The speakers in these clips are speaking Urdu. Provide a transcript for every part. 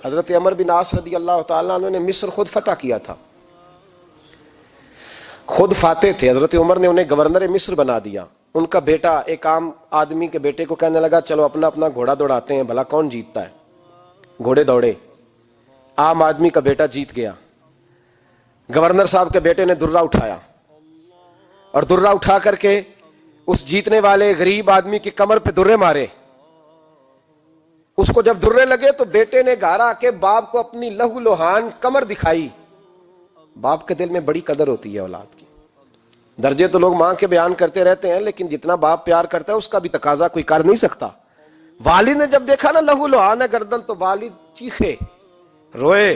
حضرت عمر بن عاص رضی اللہ تعالیٰ عنہ نے مصر خود فتح کیا تھا، خود فاتح تھے. حضرت عمر نے انہیں گورنر مصر بنا دیا. ان کا بیٹا ایک عام آدمی کے بیٹے کو کہنے لگا چلو اپنا اپنا گھوڑا دوڑاتے ہیں، بھلا کون جیتتا ہے. گھوڑے دوڑے، عام آدمی کا بیٹا جیت گیا. گورنر صاحب کے بیٹے نے درہ اٹھایا اور درہ اٹھا کر کے اس جیتنے والے غریب آدمی کی کمر پہ درے مارے. اس کو جب درے لگے تو بیٹے نے گھر آ کے باپ کو اپنی لہو لوہان کمر دکھائی. باپ کے دل میں بڑی قدر ہوتی ہے اولاد کی. درجے تو لوگ ماں کے بیان کرتے رہتے ہیں، لیکن جتنا باپ پیار کرتا ہے اس کا بھی تقاضا کوئی کر نہیں سکتا. والد نے جب دیکھا نا لہو لوہان ہے گردن، تو والد چیخے، روئے،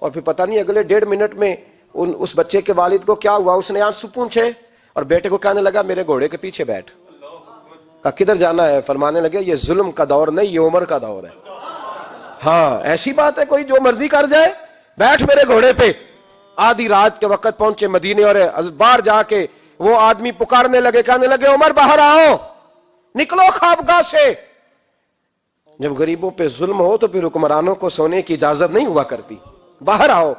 اور پھر پتہ نہیں اگلے 1.5 منٹ میں اس بچے کے والد کو کیا ہوا، اس نے آنسو پونچھے اور بیٹے کو کہنے لگا میرے گھوڑے کے پیچھے بیٹھ. کہا کدھر جانا ہے؟ فرمانے لگے یہ ظلم کا دور نہیں، یہ عمر کا دور ہے. ہاں ایسی بات ہے کوئی جو مرضی کر جائے؟ بیٹھ میرے گھوڑے پہ. آدھی رات کے وقت پہنچے مدینے اور باہر جا کے وہ آدمی پکارنے لگے، کہنے لگے عمر باہر آؤ، نکلو خوابگاہ سے. جب غریبوں پہ ظلم ہو تو پھر حکمرانوں کو سونے کی اجازت نہیں ہوا کرتی. باہر آؤ.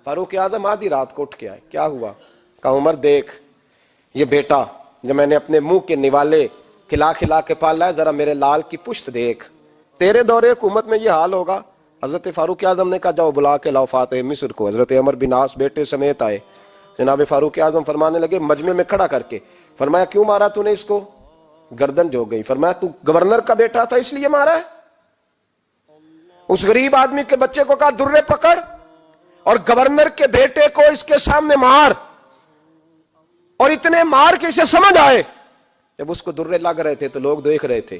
فاروق اعظم آدھی رات کو اٹھ کے آئے. کیا ہوا؟ کہا عمر دیکھ یہ بیٹا جو میں نے اپنے منہ کے نوالے کھلا کھلا کے پالا ہے، ذرا میرے لال کی پشت دیکھ. تیرے دورے حکومت میں یہ حال ہوگا. حضرت فاروق اعظم نے کہا جاؤ بلا کے لاؤ فاتح مصر کو. حضرت عمر بن عاص بیٹے سمیت آئے. جناب فاروق اعظم فرمانے لگے مجمع میں کھڑا کر کے، فرمایا کیوں مارا تو نے اس کو؟ گردن جو گئی. فرمایا تو گورنر کا بیٹا تھا اس لیے مارا ہے؟ اس غریب آدمی کے بچے کو کہا درے پکڑ اور گورنر کے بیٹے کو اس کے سامنے مار، اور اتنے مار کے اسے سمجھ آئے. جب اس کو درے لگ رہے تھے تو لوگ دیکھ رہے تھے.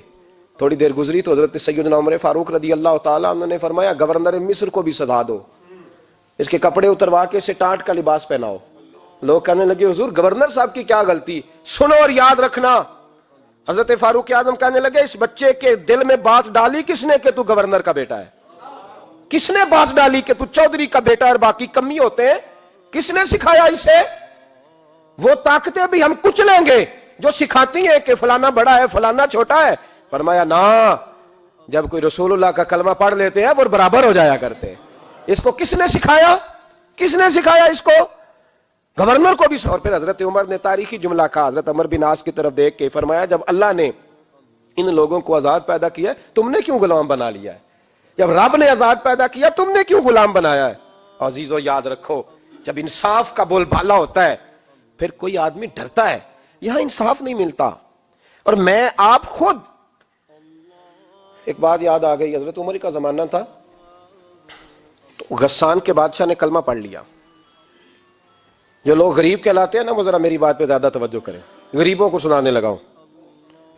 تھوڑی دیر گزری تو حضرت سیدنا عمر فاروق رضی اللہ تعالیٰ عنہ نے فرمایا گورنر مصر کو بھی سزا دو، اس کے کپڑے اتروا کے اسے ٹاٹ کا لباس پہناؤ. لوگ کہنے لگے حضور گورنر صاحب کی کیا غلطی؟ سنو اور یاد رکھنا. حضرت فاروق اعظم کہنے لگے اس بچے کے دل میں بات ڈالی کس نے کہ تو گورنر کا بیٹا ہے؟ کس نے بات ڈالی کہ تو چودھری کا بیٹا اور باقی کمی ہوتے ہیں؟ کس نے سکھایا اسے؟ وہ طاقتیں بھی ہم کچھ لیں گے جو سکھاتی ہیں کہ فلانا بڑا ہے فلانا چھوٹا ہے. فرمایا نا، جب کوئی رسول اللہ کا کلمہ پڑھ لیتے ہیں وہ برابر ہو جایا کرتے ہیں. اس کو کس نے سکھایا؟ کس نے سکھایا اس کو؟ گورنر کو بھی. اور پھر حضرت عمر نے تاریخی جملہ کہا حضرت عمر بن عاص کی طرف دیکھ کے، فرمایا جب اللہ نے ان لوگوں کو آزاد پیدا کیا ہے تم نے کیوں غلام بنا لیا ہے؟ جب رب نے آزاد پیدا کیا تم نے کیوں غلام بنایا ہے؟ عزیزو یاد رکھو جب انصاف کا بول بالا ہوتا ہے پھر کوئی آدمی ڈرتا ہے. یہاں انصاف نہیں ملتا. اور میں آپ خود ایک بات یاد آ گئی. حضرت عمر کا زمانہ تھا تو غسان کے بادشاہ نے کلمہ پڑھ لیا. جو لوگ غریب کہلاتے ہیں نا وہ ذرا میری بات پہ زیادہ توجہ کریں. غریبوں کو سنانے لگاؤں،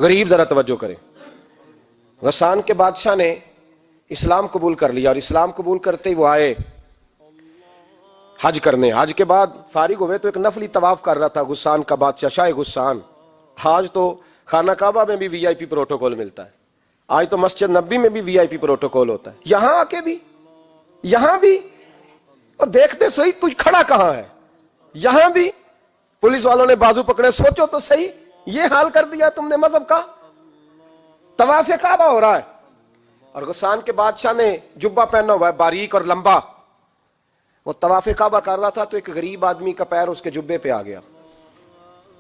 غریب ذرا توجہ کریں. غسان کے بادشاہ نے اسلام قبول کر لیا اور اسلام قبول کرتے ہی وہ آئے حج کرنے. حج کے بعد فارغ ہوئے تو ایک نفلی طواف کر رہا تھا غسان کا بادشاہ شاہ غسان. آج تو خانہ کعبہ میں بھی وی آئی پی پروٹوکول ملتا ہے، آج تو مسجد نبی میں بھی وی آئی پی پروٹوکول ہوتا ہے، یہاں آ کے بھی، یہاں بھی. اور دیکھتے صحیح تو کھڑا کہاں ہے؟ یہاں بھی پولیس والوں نے بازو پکڑے. سوچو تو صحیح، یہ حال کر دیا تم نے مذہب کا. طواف کعبہ ہو رہا ہے اور غسان کے بادشاہ نے جبہ پہنا ہوا ہے باریک اور لمبا. وہ طواف کعبہ کر رہا تھا تو ایک غریب آدمی کا پیر اس کے جبے پہ آ گیا.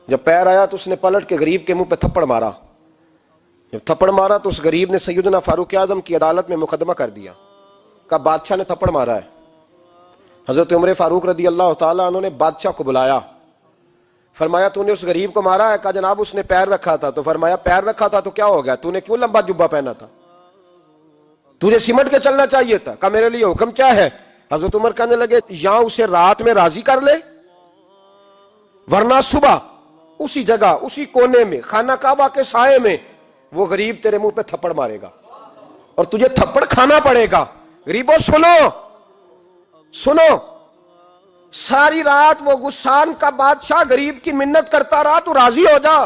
جب پیر آیا تو اس نے پلٹ کے غریب کے منہ پہ تھپڑ مارا. جب تھپڑ مارا تو اس غریب نے سیدنا فاروق اعظم کی عدالت میں مقدمہ کر دیا. کہا بادشاہ نے تھپڑ مارا ہے. حضرت عمر فاروق رضی اللہ تعالیٰ عنہ نے بادشاہ کو بلایا. فرمایا تو نے اس غریب کو مارا ہے؟ کہا جناب اس نے پیر رکھا تھا. تو فرمایا پیر رکھا تھا تو کیا ہو گیا؟ تو نے کیوں لمبا جبہ پہنا تھا؟ تجھے سمٹ کے چلنا چاہیے تھا. کہا میرے لیے حکم کیا ہے؟ حضرت عمر کہنے لگے یہاں اسے رات میں راضی کر لے، ورنہ صبح اسی جگہ اسی کونے میں خانہ کعبہ کے سائے میں وہ غریب تیرے منہ پہ تھپڑ مارے گا اور تجھے تھپڑ کھانا پڑے گا. غریبوں سنو سنو، ساری رات وہ غسان کا بادشاہ غریب کی منت کرتا رہا تو راضی ہو جا.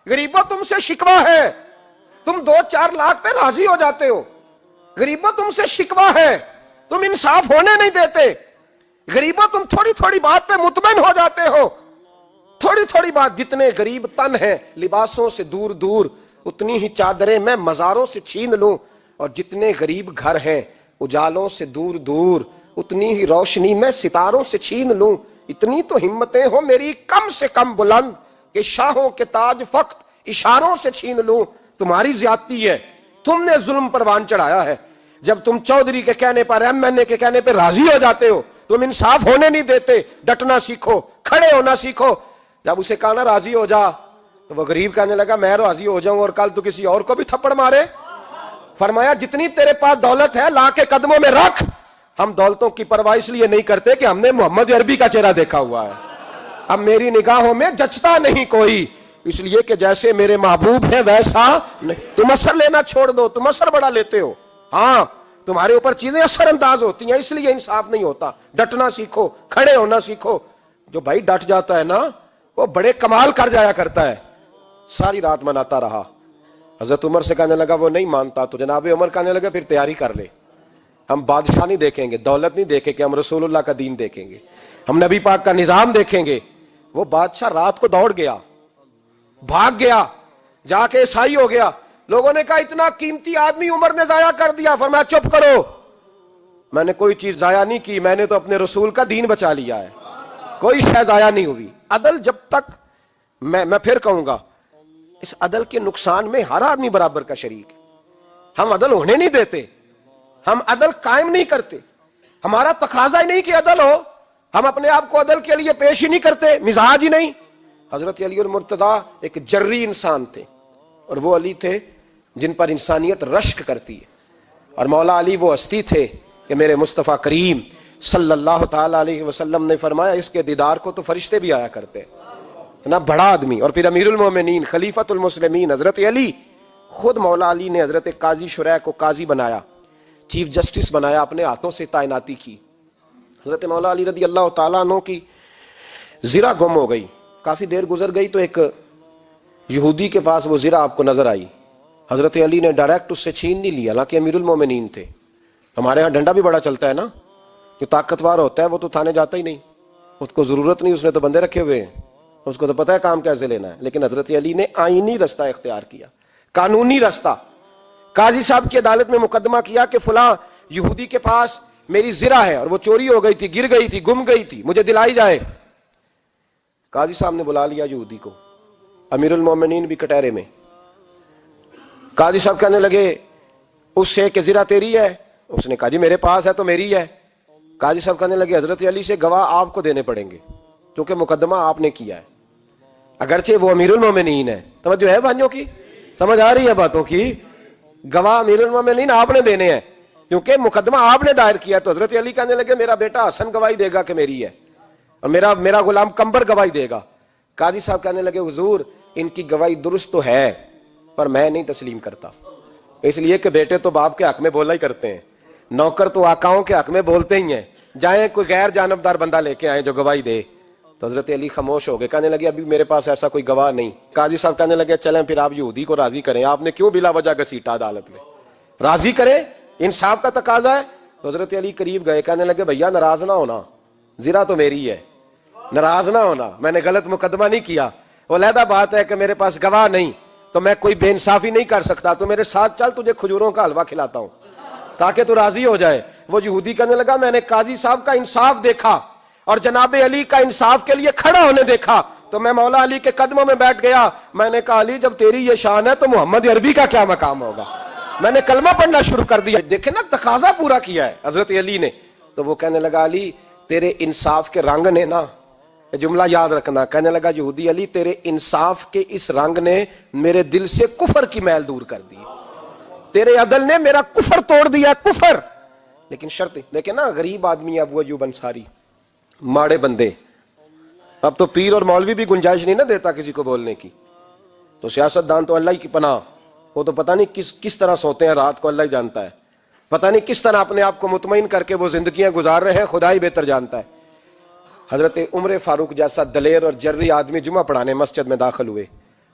غریبوں تم سے شکوہ ہے، تم 2-4 لاکھ پہ راضی ہو جاتے ہو. غریبوں تم سے شکوہ ہے، تم انصاف ہونے نہیں دیتے. غریبوں تم تھوڑی تھوڑی بات پہ مطمئن ہو جاتے ہو. تھوڑی تھوڑی بات، جتنے غریب تن ہیں لباسوں سے دور دور اتنی ہی چادریں میں مزاروں سے چھین لوں، اور جتنے غریب گھر ہیں اجالوں سے دور دور اتنی ہی روشنی میں ستاروں سے چھین لوں. اتنی تو ہمتیں ہو میری کم سے کم بلند کہ شاہوں کے تاج فقط اشاروں سے چھین لوں. تمہاری زیادتی ہے, تم نے ظلم پروان چڑھایا ہے. جب تم چودھری کے کہنے پر, ایم این اے کے کہنے پہ راضی ہو جاتے ہو, تم انصاف ہونے نہیں دیتے. ڈٹنا سیکھو, کھڑے ہونا سیکھو. جب اسے کہا نا راضی ہو جا, تو وہ غریب کہنے لگا میں راضی ہو جاؤں اور کل تو کسی اور کو بھی تھپڑ مارے. فرمایا جتنی تیرے پاس دولت ہے لا کے قدموں میں رکھ. ہم دولتوں کی پرواہ اس لیے نہیں کرتے کہ ہم نے محمد عربی کا چہرہ دیکھا ہوا ہے. اب میری نگاہوں میں جچتا نہیں کوئی, اس لیے کہ جیسے میرے محبوب ہیں ویسا نہیں. تم اثر لینا چھوڑ دو, تم اثر بڑا لیتے ہو. ہاں تمہارے اوپر چیزیں اثر انداز ہوتی ہیں, اس لیے انصاف نہیں ہوتا. ڈٹنا سیکھو, کھڑے ہونا سیکھو. جو بھائی ڈٹ جاتا ہے نا وہ بڑے کمال کر جایا کرتا ہے. ساری رات مناتا رہا. حضرت عمر سے کہنے لگا وہ نہیں مانتا, تو جناب عمر کہنے لگا پھر تیاری کر لے. ہم بادشاہ نہیں دیکھیں گے, دولت نہیں دیکھیں گے, ہم رسول اللہ کا دین دیکھیں گے, ہم نبی پاک کا نظام دیکھیں گے. وہ بادشاہ رات کو دوڑ گیا, بھاگ گیا, جا کے عیسائی ہو گیا. لوگوں نے کہا اتنا قیمتی آدمی عمر نے ضائع کر دیا. فرمایا چپ کرو, میں نے کوئی چیز ضائع نہیں کی, میں نے تو اپنے رسول کا دین بچا لیا ہے. کوئی شے ضائع نہیں ہوئی. عدل جب تک, میں پھر کہوں گا, اس عدل کے نقصان میں ہر آدمی برابر کا شریک ہے. ہم عدل ہونے نہیں دیتے, ہم عدل قائم نہیں کرتے. ہمارا تقاضا ہی نہیں کہ عدل ہو, ہم اپنے آپ کو عدل کے لیے پیش ہی نہیں کرتے, مزاج ہی نہیں. حضرت علی المرتضیٰ ایک جری انسان تھے, اور وہ علی تھے جن پر انسانیت رشک کرتی ہے. اور مولا علی وہ ہستی تھے کہ میرے مصطفیٰ کریم صلی اللہ تعالی علیہ وسلم نے فرمایا اس کے دیدار کو تو فرشتے بھی آیا کرتے ہیں. نا بڑا آدمی, اور پھر امیر المومنین خلیفۃ المسلمین حضرت علی. خود مولا علی نے حضرت قاضی شریح کو قاضی بنایا, چیف جسٹس بنایا, اپنے ہاتھوں سے تعیناتی کی. حضرت مولا علی رضی اللہ تعالیٰ عنہ کی زرہ گم ہو گئی. کافی دیر گزر گئی تو ایک یہودی کے پاس وہ زرہ آپ کو نظر آئی. حضرت علی نے ڈائریکٹ اس سے چھین نہیں لیا, حالانکہ امیر المومنین تھے. ہمارے ہاں ڈنڈا بھی بڑا چلتا ہے نا, جو طاقتور ہوتا ہے وہ تو تھانے جاتا ہی نہیں, اس کو ضرورت نہیں, اس نے تو بندے رکھے ہوئے ہیں, اس کو تو پتہ ہے کام کیسے لینا ہے. لیکن حضرت علی نے آئینی رستہ اختیار کیا, قانونی رستہ. قاضی صاحب کی عدالت میں مقدمہ کیا کہ فلاں یہودی کے پاس میری زرہ ہے اور وہ چوری ہو گئی تھی, گر گئی تھی, گم گئی تھی, مجھے دلائی جائے. قاضی صاحب نے بلا لیا یہودی کو, امیر المومنین بھی کٹہرے میں. قاضی صاحب کہنے لگے اس سے کہ زرہ تیری ہے؟ اس نے کہا جی میرے پاس ہے تو میری ہے. قاضی صاحب کہنے لگے حضرت علی سے گواہ آپ کو دینے پڑیں گے کیونکہ مقدمہ آپ نے کیا ہے, اگرچہ وہ امیر المومنین ہے. توجہ ہے بھائیوں کی, سمجھ آ رہی ہے باتوں کی؟ گواہ امیر المومنین آپ نے دینے ہیں کیونکہ مقدمہ آپ نے دائر کیا. تو حضرت علی کہنے لگے میرا بیٹا حسن گواہی دے گا کہ میری ہے, اور میرا غلام کمبر گواہی دے گا. قاضی صاحب کہنے لگے حضور ان کی گواہی درست تو ہے پر میں نہیں تسلیم کرتا, اس لیے کہ بیٹے تو باپ کے حق میں بولا ہی کرتے ہیں, نوکر تو آقاؤں کے حق میں بولتے ہی ہیں. جائیں کوئی غیر جانبدار بندہ لے کے آئے جو گواہی دے. تو حضرت علی خاموش ہو گئے, کہنے لگے ابھی میرے پاس ایسا کوئی گواہ نہیں. قاضی صاحب کہنے لگے چلیں پھر آپ یہودی کو راضی کریں, آپ نے کیوں بلا وجہ گھسیٹا عدالت میں, راضی کریں, انصاف کا تقاضا ہے. تو حضرت علی قریب گئے, کہنے لگے بھیا ناراض نہ ہونا, زرہ تو میری ہے, ناراض نہ ہونا, میں نے غلط مقدمہ نہیں کیا. وہ علیحدہ بات ہے کہ میرے پاس گواہ نہیں تو میں کوئی بے انصافی نہیں کر سکتا, تو میرے ساتھ چل تجھے کھجوروں کا حلوہ کھلاتا ہوں تاکہ تو راضی ہو جائے. وہ یہودی کہنے لگا میں نے قاضی صاحب کا انصاف دیکھا اور جناب علی کا انصاف کے لیے کھڑا ہونے دیکھا تو میں مولا علی کے قدموں میں بیٹھ گیا. میں نے کہا علی جب تیری یہ شان ہے تو محمد عربی کا کیا مقام ہوگا. میں نے کلمہ پڑھنا شروع کر دیا. دیکھیں نا تقاضا پورا کیا ہے حضرت علی نے. تو وہ کہنے لگا علی تیرے انصاف کے رنگ نے نا, جملہ یاد رکھنا, کہنے لگا یہودی علی تیرے انصاف کے اس رنگ نے میرے دل سے کفر کی میل دور کر دی, تیرے عدل نے میرا کفر توڑ دیا, کفر. لیکن شرط دیکھیں نا, غریب آدمی ابو ایوب انصاری, ماڑے بندے, اب تو پیر اور مولوی بھی گنجائش نہیں نہ دیتا کسی کو بولنے کی. تو سیاست دان تو اللہ ہی کی پناہ, وہ تو پتہ نہیں کس طرح سوتے ہیں رات کو, اللہ ہی جانتا ہے. پتہ نہیں کس طرح اپنے آپ کو مطمئن کر کے وہ زندگیاں گزار رہے ہیں, خدا ہی بہتر جانتا ہے. حضرت عمر فاروق جیسا دلیر اور جرری آدمی جمعہ پڑھانے مسجد میں داخل ہوئے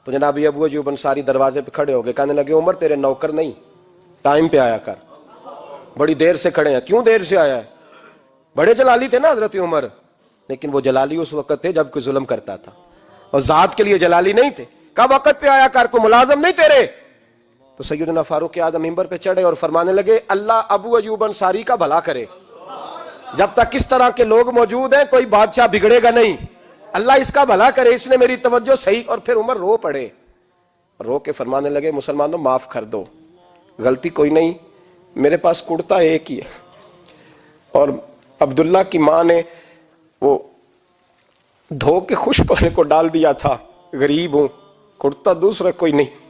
تو جناب ابو ایوب انصاری دروازے پہ کھڑے ہو گئے, کہنے لگے عمر تیرے نوکر نہیں, ٹائم پہ آیا کر, بڑی دیر سے کھڑے ہیں. کیوں دیر سے آیا ہے؟ بڑے جلالی تھے نا حضرت عمر, لیکن وہ جلالی اس وقت تھے جب کوئی ظلم کرتا تھا, اور ذات کے لیے جلالی نہیں تھے. کب وقت پہ آیا کر, کو ملازم نہیں تیرے. تو سیدنا فاروق اعظم منبر پہ چڑھے اور فرمانے لگے اللہ ابو ایوب انصاری کا بھلا کرے، جب تک اس طرح کے لوگ موجود ہیں کوئی بادشاہ بگڑے گا نہیں، اللہ اس کا بھلا کرے، اس نے میری توجہ صحیح۔ اور پھر عمر رو پڑے، رو کے فرمانے لگے مسلمانوں معاف کر دو، غلطی کوئی نہیں، میرے پاس کرتا ایک ہی ہے، اور عبداللہ کی ماں نے وہ دھو کے خشک ہونے کو ڈال دیا تھا، غریب ہوں، کرتا دوسرا کوئی نہیں،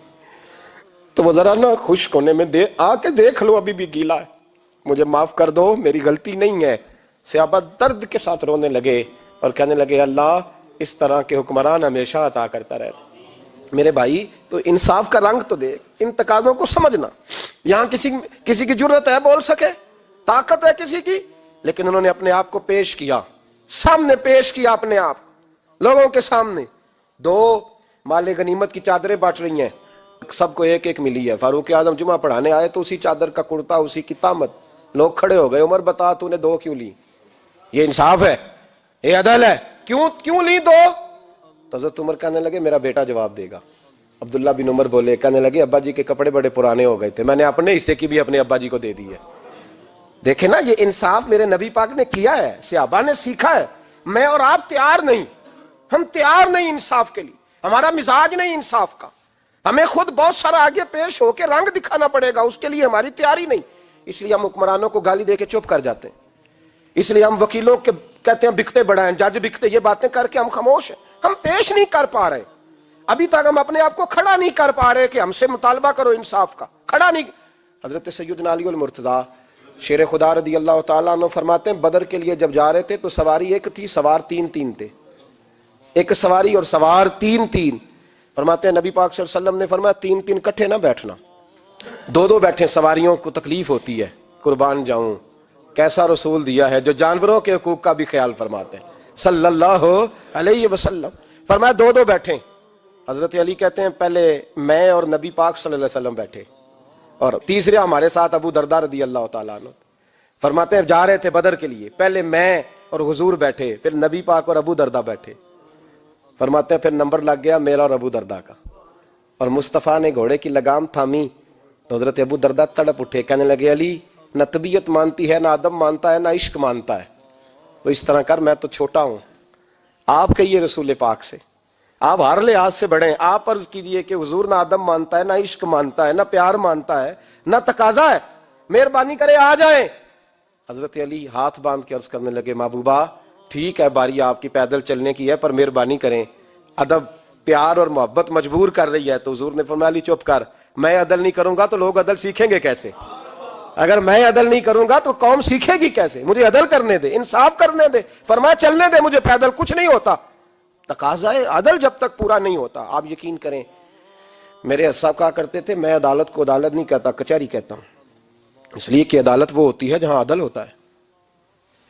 تو وہ ذرا نا خشک ہونے میں آ کے دیکھ لو ابھی بھی گیلا ہے، مجھے معاف کر دو، میری غلطی نہیں ہے۔ صحابہ درد کے ساتھ رونے لگے اور کہنے لگے اللہ اس طرح کے حکمران ہمیشہ عطا کرتا رہے۔ میرے بھائی تو انصاف کا رنگ تو دیکھ، ان تقاضوں کو سمجھنا۔ یہاں کسی کی جرت ہے بول سکے، طاقت ہے کسی کی، لیکن انہوں نے اپنے آپ کو پیش کیا، سامنے پیش کیا اپنے آپ لوگوں کے سامنے۔ دو مال غنیمت کی چادریں بانٹ رہی ہیں، سب کو ایک ایک ملی ہے۔ فاروق اعظم جمعہ پڑھانے آئے تو اسی چادر کا کرتا، اسی کی تامت، لوگ کھڑے ہو گئے، عمر بتا تو نے دو کیوں لی؟ یہ انصاف ہے، یہ عدل ہے، کیوں لی دو؟ تو حضرت عمر کہنے لگے میرا بیٹا جواب دے گا۔ عبداللہ بن عمر بولے، کہنے لگے ابا جی کے کپڑے بڑے پرانے ہو گئے تھے، میں نے اپنے حصے کی بھی اپنے ابا جی کو دے دی ہے۔ دیکھیں نا یہ انصاف میرے نبی پاک نے کیا ہے، صحابہ نے سیکھا ہے۔ میں اور آپ تیار نہیں، ہم تیار نہیں انصاف کے لیے، ہمارا مزاج نہیں انصاف کا، ہمیں خود بہت سارا آگے پیش ہو کے رنگ دکھانا پڑے گا، اس کے لیے ہماری تیاری نہیں۔ اس لیے ہم حکمرانوں کو گالی دے کے چپ کر جاتے ہیں، اس لیے ہم وکیلوں کے کہتے ہیں بکتے بڑا ہیں، جج بکتے، یہ باتیں کر کے ہم خاموش ہیں، ہم پیش نہیں کر پا رہے، ابھی تک ہم اپنے آپ کو کھڑا نہیں کر پا رہے کہ ہم سے مطالبہ کرو انصاف کا، کھڑا نہیں۔ حضرت سیدنا علی المرتضیٰ شیر خدا رضی اللہ تعالیٰ عنہ فرماتے ہیں بدر کے لیے جب جا رہے تھے تو سواری ایک تھی، سوار تین تھے، ایک سواری اور سوار تین۔ فرماتے ہیں نبی پاک صلی اللہ علیہ وسلم نے فرمایا تین کٹھے نہ بیٹھنا، دو بیٹھیں، سواریوں کو تکلیف ہوتی ہے، قربان جاؤں کیسا رسول دیا ہے جو جانوروں کے حقوق کا بھی خیال فرماتے ہیں صلی اللہ علیہ وسلم۔ فرمایا دو بیٹھیں۔ حضرت علی کہتے ہیں پہلے میں اور نبی پاک صلی اللہ علیہ وسلم بیٹھے، اور تیسرے ہمارے ساتھ ابو درداء رضی اللہ تعالیٰ عنہ۔ فرماتے ہیں جا رہے تھے بدر کے لیے، پہلے میں اور حضور بیٹھے، پھر نبی پاک اور ابو درداء بیٹھے۔ فرماتے ہیں پھر نمبر لگ گیا میرا اور ابو درداء کا، اور مصطفیٰ نے گھوڑے کی لگام تھامی تو حضرت ابو درداء تڑپ اٹھے، کہنے لگے علی نہ طبیعت مانتی ہے، نہ ادب مانتا ہے، نہ عشق مانتا ہے، تو اس طرح کر، میں تو چھوٹا ہوں، آپ کہیے رسول پاک سے، آپ ہر لحاظ سے بڑے ہیں، آپ عرض کیجئے کہ حضور نہ ادب مانتا ہے، نہ عشق مانتا ہے، نہ پیار مانتا ہے، نہ تقاضا ہے، مہربانی کرے آ جائیں۔ حضرت علی ہاتھ باندھ کے عرض کرنے لگے محبوبہ ٹھیک ہے باری آپ کی پیدل چلنے کی ہے، پر مہربانی کریں، ادب پیار اور محبت مجبور کر رہی ہے۔ تو حضور نے فرمایا علی چپ کر، میں عدل نہیں کروں گا تو لوگ عدل سیکھیں گے کیسے؟ اگر میں عدل نہیں کروں گا تو قوم سیکھے گی کیسے؟ مجھے عدل کرنے دے، انصاف کرنے دے۔ فرمایا چلنے دے مجھے پیدل، کچھ نہیں ہوتا، تقاضا عدل جب تک پورا نہیں ہوتا۔ آپ یقین کریں میرے اسا کہا کرتے تھے میں عدالت کو عدالت نہیں کہتا، کچہری کہتا ہوں، اس لیے کہ عدالت وہ ہوتی ہے جہاں عدل ہوتا ہے۔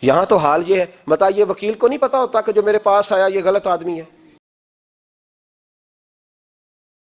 یہاں تو حال یہ ہے، بتائیے وکیل کو نہیں پتا ہوتا کہ جو میرے پاس آیا یہ غلط آدمی ہے،